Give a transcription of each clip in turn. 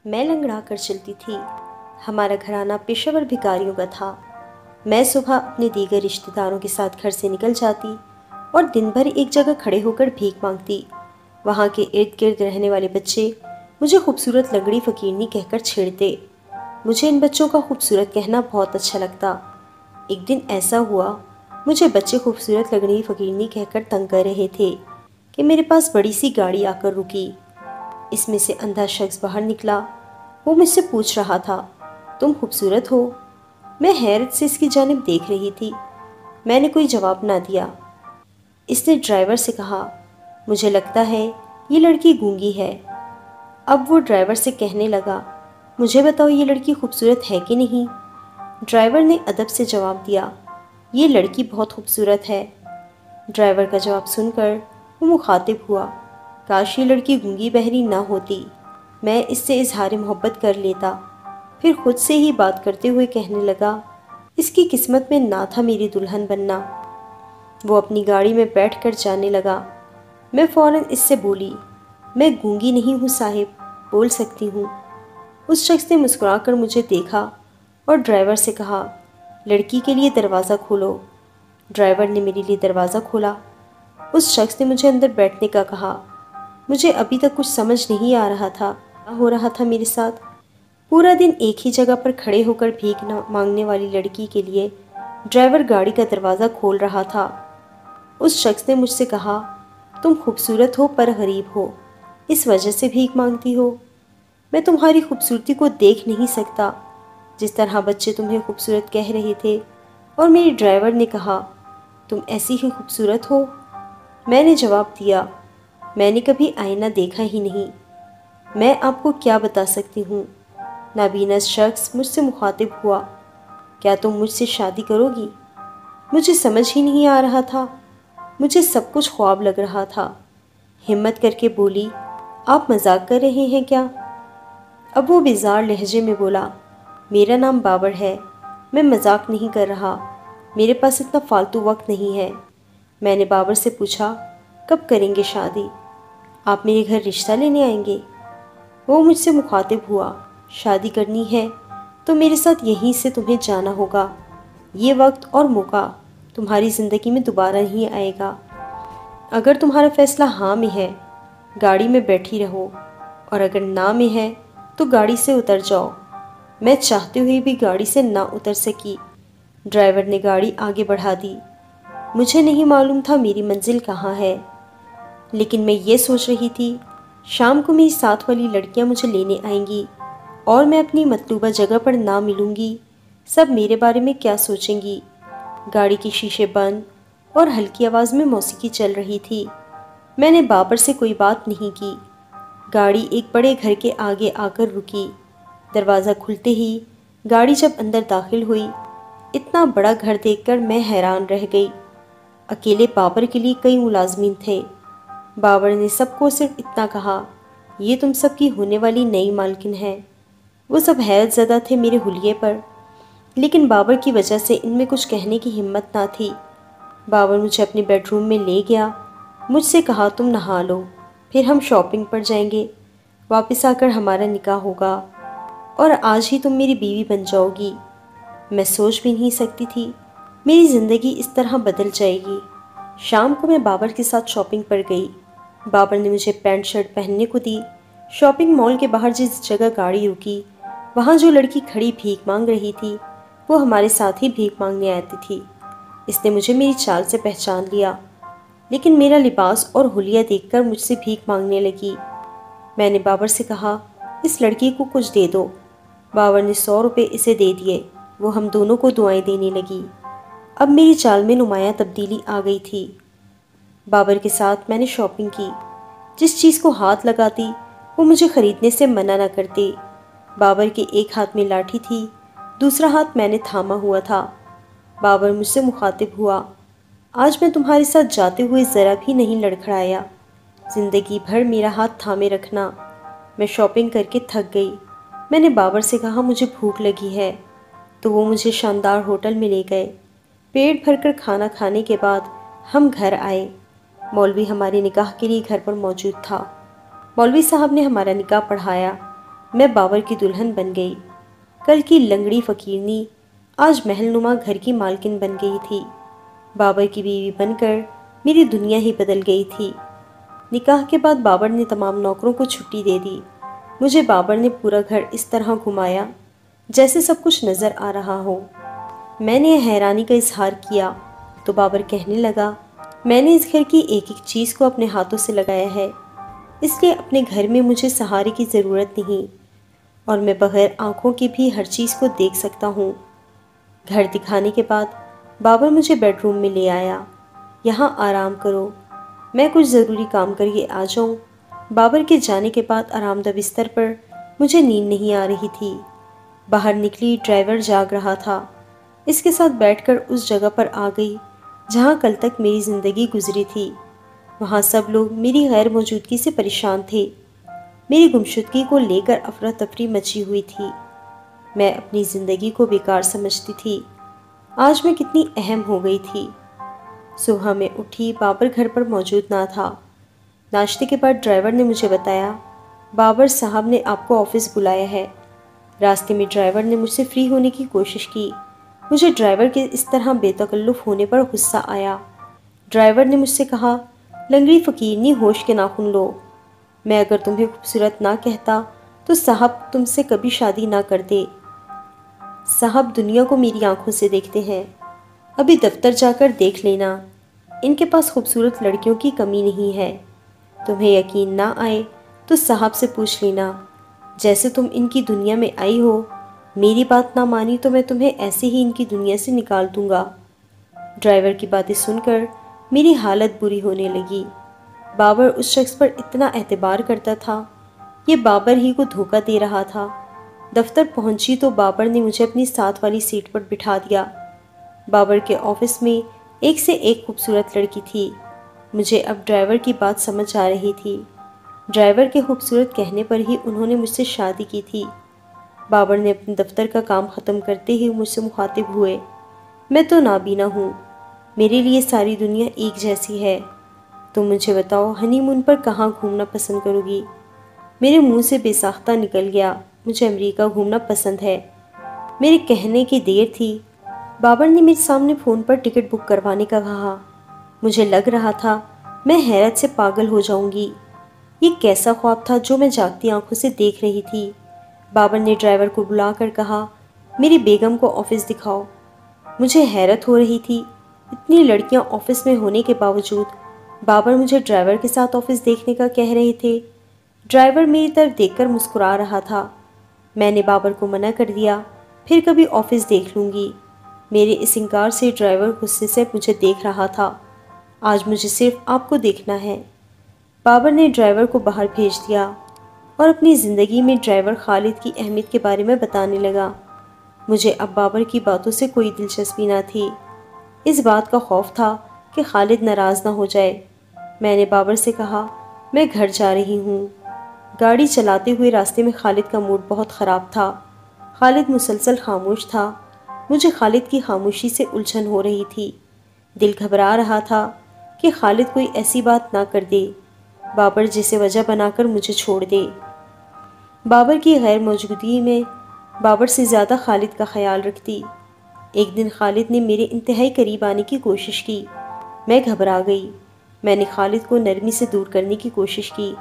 میں لنگڑا کر چلتی تھی۔ ہمارا گھرانہ پیشہ ور بھکاریوں کا تھا۔ میں صبح اپنے دیگر رشتہ داروں کے ساتھ گھر سے نکل جاتی اور دن بھر ایک جگہ کھڑے ہو کر بھیک مانگتی۔ وہاں کے ارد گرد رہنے والے بچے مجھے خوبصورت لنگڑی فقیرنی کہہ کر چھیڑتے۔ مجھے ان بچوں کا خوبصورت کہنا بہت اچھا لگتا۔ ایک دن ایسا ہوا، مجھے بچے خوبصورت لنگڑی فقیرنی کہہ کر تنگ کر رہے تھے کہ میرے پاس بڑی سی گاڑی آ کر رکی۔ اس میں سے اندھا شخص باہر نکلا۔ وہ مجھ سے پوچھ رہا تھا، تم خوبصورت ہو؟ میں حیرت سے اس کی جانب دیکھ رہی تھی۔ میں نے کوئی جواب نہ دیا۔ اس نے ڈرائیور سے کہا، مجھے لگتا ہے یہ لڑکی گونگی ہے۔ اب وہ ڈرائیور سے کہنے لگا، مجھے بتاؤ یہ لڑکی خوبصورت ہے کہ نہیں؟ ڈرائیور نے ادب سے جواب دیا، یہ لڑکی بہت خوبصورت ہے۔ ڈرائیور کا جواب سن کر وہ مخاطب ہوا، کاش یہ لڑکی گونگی بہری نہ ہوتی، میں اس سے اظہار محبت کر لیتا۔ پھر خود سے ہی بات کرتے ہوئے کہنے لگا، اس کی قسمت میں نہ تھا میری دلہن بننا۔ وہ اپنی گاڑی میں بیٹھ کر جانے لگا۔ میں فوراً اس سے بولی، میں گونگی نہیں ہوں صاحب، بول سکتی ہوں۔ اس شخص نے مسکرا کر مجھے دیکھا اور ڈرائیور سے کہا، لڑکی کے لیے دروازہ کھولو۔ ڈرائیور نے میرے لیے دروازہ کھولا۔ اس شخص نے مجھے اندر بیٹھنے کا کہا۔ مجھے ابھی تک کچھ سمجھ نہیں آ رہا تھا، کیا ہو رہا تھا میرے ساتھ۔ پورا دن ایک ہی جگہ پر کھڑے ہو کر بھیک مانگنے والی لڑکی کے لیے ڈرائیور گاڑی کا دروازہ کھول رہا تھا۔ اس شخص نے مجھ سے کہا، تم خوبصورت ہو پر غریب ہو، اس وجہ سے بھیک مانگتی ہو۔ میں تمہاری خوبصورتی کو دیکھ نہیں سکتا، جس طرح بچے تمہیں خوبصورت کہہ رہے تھے اور میرے ڈرائیور نے کہا، تم ایسی ہی خوبصورت ہو۔ میں نے جواب دیا، میں نے کبھی آئینہ دیکھا ہی نہیں، میں آپ کو کیا بتا سکتی ہوں۔ نابینا شخص مجھ سے مخاطب ہوا، کیا تم مجھ سے شادی کرو گی؟ مجھے سمجھ ہی نہیں آ رہا تھا، مجھے سب کچھ خواب لگ رہا تھا۔ ہمت کر کے بولی، آپ مذاق کر رہے ہیں کیا؟ اب وہ بیزار لہجے میں بولا، میرا نام بابر ہے، میں مذاق نہیں کر رہا، میرے پاس اتنا فالتو وقت نہیں ہے۔ میں نے بابر سے پوچھا، کب کریں گے شادی؟ آپ میرے گھر رشتہ لینے آئیں گے؟ وہ مجھ سے مخاطب ہوا، شادی کرنی ہے تو میرے ساتھ یہیں سے تمہیں جانا ہوگا، یہ وقت اور موقع تمہاری زندگی میں دوبارہ نہیں آئے گا۔ اگر تمہارا فیصلہ ہاں میں ہے، گاڑی میں بیٹھی رہو، اور اگر نہ میں ہے تو گاڑی سے اتر جاؤ۔ میں چاہتے ہوئے بھی گاڑی سے نہ اتر سکی۔ ڈرائیور نے گاڑی آگے بڑھا دی۔ مجھے نہیں معلوم تھا میری منزل کہاں ہے، لیکن میں یہ سوچ رہی تھی، شام کو میری ساتھ والی لڑکیاں مجھے لینے آئیں گی اور میں اپنی مطلوبہ جگہ پر نہ ملوں گی، سب میرے بارے میں کیا سوچیں گی۔ گاڑی کے شیشے بند اور ہلکی آواز میں موسیقی چل رہی تھی۔ میں نے بابر سے کوئی بات نہیں کی۔ گاڑی ایک بڑے گھر کے آگے آ کر رکی۔ دروازہ کھلتے ہی گاڑی جب اندر داخل ہوئی، اتنا بڑا گھر دیکھ کر میں حیران رہ گئی۔ اکیلے بابر کے لیے کئی ملازمین تھے۔ بابر نے سب کو صرف اتنا کہا، یہ تم سب کی ہونے والی نئی مالکن ہے۔ وہ سب حیرت زدہ تھے میرے حلیے پر، لیکن بابر کی وجہ سے ان میں کچھ کہنے کی ہمت نہ تھی۔ بابر مجھے اپنے بیڈ روم میں لے گیا، مجھ سے کہا، تم نہا لو، پھر ہم شاپنگ پر جائیں گے، واپس آ کر ہمارا نکاح ہوگا اور آج ہی تم میری بیوی بن جاؤ گی۔ میں سوچ بھی نہیں سکتی تھی میری زندگی اس طرح بدل جائے گی۔ شام کو میں بابر کے ساتھ شاپنگ پر گئی۔ بابر نے مجھے پینٹ شرٹ پہننے کو دی۔ شاپنگ مال کے باہر جس جگہ گاڑی رکی، وہاں جو لڑکی کھڑی بھیک مانگ رہی تھی، وہ ہمارے ساتھ ہی بھیک مانگنے آتی تھی۔ اس نے مجھے میری چال سے پہچان لیا، لیکن میرا لباس اور حلیہ دیکھ کر مجھ سے بھیک مانگنے لگی۔ میں نے بابر سے کہا، اس لڑکی کو کچھ دے دو۔ بابر نے 100 روپے اسے دے دیے۔ وہ ہم دونوں کو دعائیں دینے لگی۔ اب میری چال میں نمایاں تبدیلی آ گئی تھی۔ بابر کے ساتھ میں نے شاپنگ کی۔ جس چیز کو ہاتھ لگاتی وہ مجھے خریدنے سے منع نہ کرتے۔ بابر کے ایک ہاتھ میں لاٹھی تھی، دوسرا ہاتھ میں نے تھاما ہوا تھا۔ بابر مجھ سے مخاطب ہوا، آج میں تمہارے ساتھ جاتے ہوئے ذرا بھی نہیں لڑکھڑایا، زندگی بھر میرا ہاتھ تھامے رکھنا۔ میں شاپنگ کر کے تھک گئی۔ میں نے بابر سے کہا، مجھے بھوک لگی ہے، تو وہ مجھے شاندار ہوٹل میں لے گئے۔ پیٹ بھر کر کھانا کھانے کے بعد ہم گھر آئے۔ مولوی ہمارے نکاح کے لیے گھر پر موجود تھا۔ مولوی صاحب نے ہمارا نکاح پڑھایا۔ میں بابر کی دلہن بن گئی۔ کل کی لنگڑی فقیرنی آج محل نما گھر کی مالکن بن گئی تھی۔ بابر کی بیوی بن کر میری دنیا ہی بدل گئی تھی۔ نکاح کے بعد بابر نے تمام نوکروں کو چھٹی دے دی۔ مجھے بابر نے پورا گھر اس طرح گھمایا جیسے سب کچھ نظر آ رہا ہو۔ میں نے حیرانی کا اظہار کیا تو بابر کہنے لگا، میں نے اس گھر کی ایک ایک چیز کو اپنے ہاتھوں سے لگایا ہے، اس لیے اپنے گھر میں مجھے سہارے کی ضرورت نہیں، اور میں بغیر آنکھوں کے بھی ہر چیز کو دیکھ سکتا ہوں۔ گھر دکھانے کے بعد بابر مجھے بیڈ روم میں لے آیا۔ یہاں آرام کرو، میں کچھ ضروری کام کر کے آ جاؤں۔ بابر کے جانے کے بعد آرام دہ بستر پر مجھے نیند نہیں آ رہی تھی۔ باہر نکلی، ڈرائیور جاگ رہا تھا۔ اس کے ساتھ بیٹھ کر اس جگہ پر آ گئی جہاں کل تک میری زندگی گزری تھی۔ وہاں سب لوگ میری غیر موجودگی سے پریشان تھے۔ میری گمشدگی کو لے کر افراتفری مچی ہوئی تھی۔ میں اپنی زندگی کو بیکار سمجھتی تھی۔ آج میں کتنی اہم ہو گئی تھی۔ صبح میں اٹھی، بابر گھر پر موجود نہ تھا۔ ناشتے کے بعد ڈرائیور نے مجھے بتایا، بابر صاحب نے آپ کو آفس بلایا ہے۔ راستے میں ڈرائیور نے مجھ سے فری ہونے کی کوشش کی۔ مجھے ڈرائیور کے اس طرح بے تکلف ہونے پر غصہ آیا۔ ڈرائیور نے مجھ سے کہا، لنگڑی فقیرنی، ہوش کے ناخن لو۔ میں اگر تمہیں خوبصورت نہ کہتا تو صاحب تم سے کبھی شادی نہ کرتے۔ صاحب دنیا کو میری آنکھوں سے دیکھتے ہیں۔ ابھی دفتر جا کر دیکھ لینا، ان کے پاس خوبصورت لڑکیوں کی کمی نہیں ہے۔ تمہیں یقین نہ آئے تو صاحب سے پوچھ لینا۔ جیسے تم ان کی دنیا میں آئی ہو، میری بات نہ مانی تو میں تمہیں ایسے ہی ان کی دنیا سے نکال دوں گا۔ ڈرائیور کی باتیں سن کر میری حالت بری ہونے لگی۔ بابر اس شخص پر اتنا اعتبار کرتا تھا، یہ بابر ہی کو دھوکہ دے رہا تھا۔ دفتر پہنچی تو بابر نے مجھے اپنی ساتھ والی سیٹ پر بٹھا دیا۔ بابر کے آفس میں ایک سے ایک خوبصورت لڑکی تھی۔ مجھے اب ڈرائیور کی بات سمجھ آ رہی تھی۔ ڈرائیور کے خوبصورت کہنے پر ہی انہوں نے مجھ سے شادی کی تھی۔ بابر نے اپنے دفتر کا کام ختم کرتے ہی مجھ سے مخاطب ہوئے، میں تو نابینا ہوں، میرے لیے ساری دنیا ایک جیسی ہے۔ تم مجھے بتاؤ، ہنی مون پر کہاں گھومنا پسند کرو گی؟ میرے منہ سے بے ساختہ نکل گیا، مجھے امریکہ گھومنا پسند ہے۔ میرے کہنے کی دیر تھی، بابر نے میرے سامنے فون پر ٹکٹ بک کروانے کا کہا۔ مجھے لگ رہا تھا میں حیرت سے پاگل ہو جاؤں گی۔ یہ کیسا خواب تھا جو میں جاگتی آنکھوں سے دیکھ رہی تھی؟ بابر نے ڈرائیور کو بلا کر کہا، میری بیگم کو آفس دکھاؤ۔ مجھے حیرت ہو رہی تھی، اتنی لڑکیاں آفس میں ہونے کے باوجود بابر مجھے ڈرائیور کے ساتھ آفس دیکھنے کا کہہ رہے تھے۔ ڈرائیور میری طرف دیکھ کر مسکرا رہا تھا۔ میں نے بابر کو منع کر دیا، پھر کبھی آفس دیکھ لوں گی۔ میرے اس انکار سے ڈرائیور غصے سے مجھے دیکھ رہا تھا۔ آج مجھے صرف آپ کو دیکھنا ہے۔ بابر نے ڈرائیور کو باہر بھیج دیا اور اپنی زندگی میں ڈرائیور خالد کی اہمیت کے بارے میں بتانے لگا۔ مجھے اب بابر کی باتوں سے کوئی دلچسپی نہ تھی۔ اس بات کا خوف تھا کہ خالد ناراض نہ ہو جائے۔ میں نے بابر سے کہا، میں گھر جا رہی ہوں۔ گاڑی چلاتے ہوئے راستے میں خالد کا موڈ بہت خراب تھا۔ خالد مسلسل خاموش تھا۔ مجھے خالد کی خاموشی سے الجھن ہو رہی تھی۔ دل گھبرا رہا تھا کہ خالد کوئی ایسی بات نہ کر دے، بابر جسے وجہ بنا کر مجھے چھوڑ دے۔ بابر کی غیر موجودگی میں بابر سے زیادہ خالد کا خیال رکھتی۔ ایک دن خالد نے میرے انتہائی قریب آنے کی کوشش کی۔ میں گھبرا گئی۔ میں نے خالد کو نرمی سے دور کرنے کی کوشش کی۔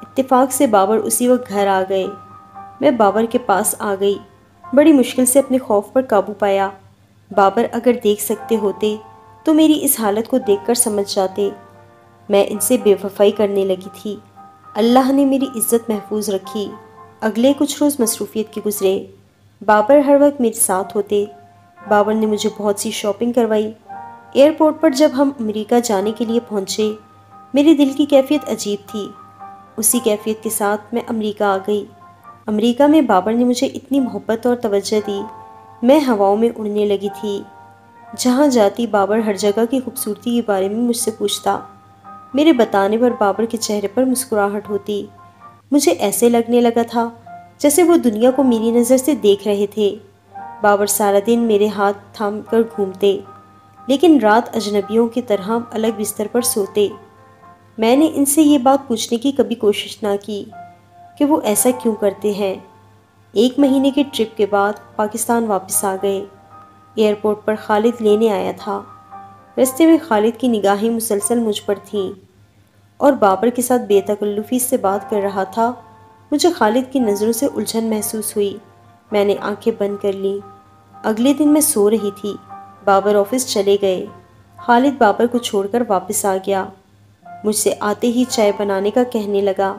اتفاق سے بابر اسی وقت گھر آ گئے۔ میں بابر کے پاس آ گئی، بڑی مشکل سے اپنے خوف پر قابو پایا۔ بابر اگر دیکھ سکتے ہوتے تو میری اس حالت کو دیکھ کر سمجھ جاتے۔ میں ان سے بے وفائی کرنے لگی تھی۔ اللہ نے میری عزت محفوظ رکھی۔ اگلے کچھ روز مصروفیت کے گزرے۔ بابر ہر وقت میرے ساتھ ہوتے۔ بابر نے مجھے بہت سی شاپنگ کروائی۔ ایئرپورٹ پر جب ہم امریکہ جانے کے لیے پہنچے، میرے دل کی کیفیت عجیب تھی۔ اسی کیفیت کے ساتھ میں امریکہ آ گئی۔ امریکہ میں بابر نے مجھے اتنی محبت اور توجہ دی، میں ہواؤں میں اڑنے لگی تھی۔ جہاں جاتی بابر ہر جگہ کی خوبصورتی کے بارے میں مجھ سے پوچھتا۔ میرے بتانے پر بابر کے چہرے پر مسکراہٹ ہوتی۔ مجھے ایسے لگنے لگا تھا جیسے وہ دنیا کو میری نظر سے دیکھ رہے تھے۔ بابر سارا دن میرے ہاتھ تھام کر گھومتے، لیکن رات اجنبیوں کی طرح الگ بستر پر سوتے۔ میں نے ان سے یہ بات پوچھنے کی کبھی کوشش نہ کی کہ وہ ایسا کیوں کرتے ہیں۔ 1 مہینے کے ٹرپ کے بعد پاکستان واپس آ گئے۔ ایئرپورٹ پر خالد لینے آیا تھا۔ رستے میں خالد کی نگاہیں مسلسل مجھ پر تھیں اور بابر کے ساتھ بے تکلفی سے بات کر رہا تھا۔ مجھے خالد کی نظروں سے الجھن محسوس ہوئی۔ میں نے آنکھیں بند کر لیں۔ اگلے دن میں سو رہی تھی۔ بابر آفس چلے گئے۔ خالد بابر کو چھوڑ کر واپس آ گیا۔ مجھ سے آتے ہی چائے بنانے کا کہنے لگا۔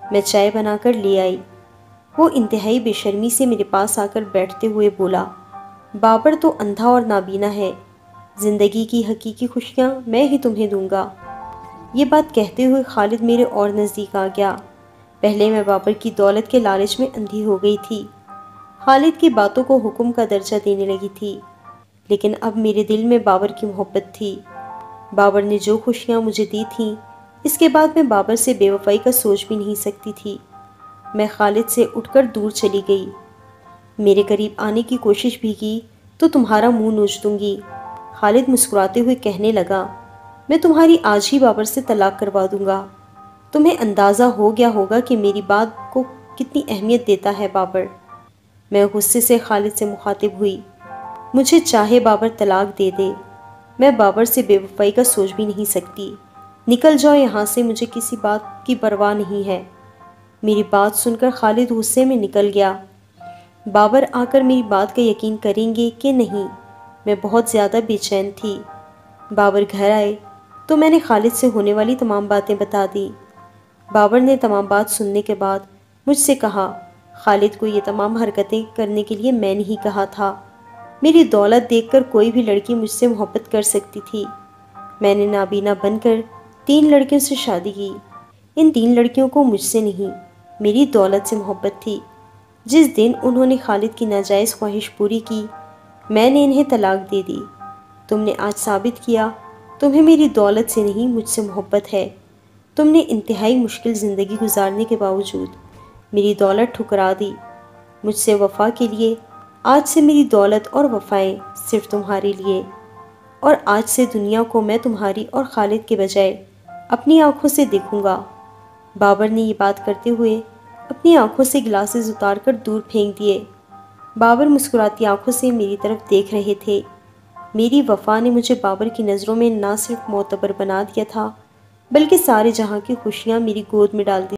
میں چائے بنا کر لے آئی۔ وہ انتہائی بے شرمی سے میرے پاس آ کر بیٹھتے ہوئے بولا، بابر تو اندھا اور نابینا ہے، زندگی کی حقیقی خوشیاں میں ہی تمہیں دوں گا۔ یہ بات کہتے ہوئے خالد میرے اور نزدیک آ گیا۔ پہلے میں بابر کی دولت کے لالچ میں اندھی ہو گئی تھی، خالد کی باتوں کو حکم کا درجہ دینے لگی تھی، لیکن اب میرے دل میں بابر کی محبت تھی۔ بابر نے جو خوشیاں مجھے دی تھیں، اس کے بعد میں بابر سے بے وفائی کا سوچ بھی نہیں سکتی تھی۔ میں خالد سے اٹھ کر دور چلی گئی۔ میرے قریب آنے کی کوشش بھی کی تو تمہارا منہ نوچ دوں گی، خالد مسکراتے ہوئے کہنے لگا۔ میں تمہاری آج ہی بابر سے طلاق کروا دوں گا۔ تمہیں اندازہ ہو گیا ہوگا کہ میری بات کو کتنی اہمیت دیتا ہے بابر۔ میں غصے سے خالد سے مخاطب ہوئی۔ مجھے چاہے بابر طلاق دے دے، میں بابر سے بے وفائی کا سوچ بھی نہیں سکتی۔ نکل جاؤ یہاں سے، مجھے کسی بات کی پرواہ نہیں ہے۔ میری بات سن کر خالد غصے میں نکل گیا۔ بابر آ کر میری بات کا یقین کریں گے کہ نہیں، میں بہت زیادہ بے چین تھی۔ بابر گھر آئے تو میں نے خالد سے ہونے والی تمام باتیں بتا دیں۔ بابر نے تمام بات سننے کے بعد مجھ سے کہا، خالد کو یہ تمام حرکتیں کرنے کے لیے میں نے ہی کہا تھا۔ میری دولت دیکھ کر کوئی بھی لڑکی مجھ سے محبت کر سکتی تھی۔ میں نے نابینا بن کر 3 لڑکیوں سے شادی کی۔ ان 3 لڑکیوں کو مجھ سے نہیں، میری دولت سے محبت تھی۔ جس دن انہوں نے خالد کی ناجائز خواہش پوری کی، میں نے انہیں طلاق دے دی۔ تم نے آج ثابت کیا تمہیں میری دولت سے نہیں، مجھ سے محبت ہے۔ تم نے انتہائی مشکل زندگی گزارنے کے باوجود میری دولت ٹھکرا دی۔ مجھ سے وفا کے لیے آج سے میری دولت اور وفائیں صرف تمہارے لیے، اور آج سے دنیا کو میں تمہاری اور خالد کے بجائے اپنی آنکھوں سے دیکھوں گا۔ بابر نے یہ بات کرتے ہوئے اپنی آنکھوں سے گلاسز اتار کر دور پھینک دیے۔ بابر مسکراتی آنکھوں سے میری طرف دیکھ رہے تھے۔ میری وفا نے مجھے بابر کی نظروں میں نہ صرف معتبر بنا دیا تھا، بلکہ سارے جہاں کی خوشیاں میری گود میں ڈال دی۔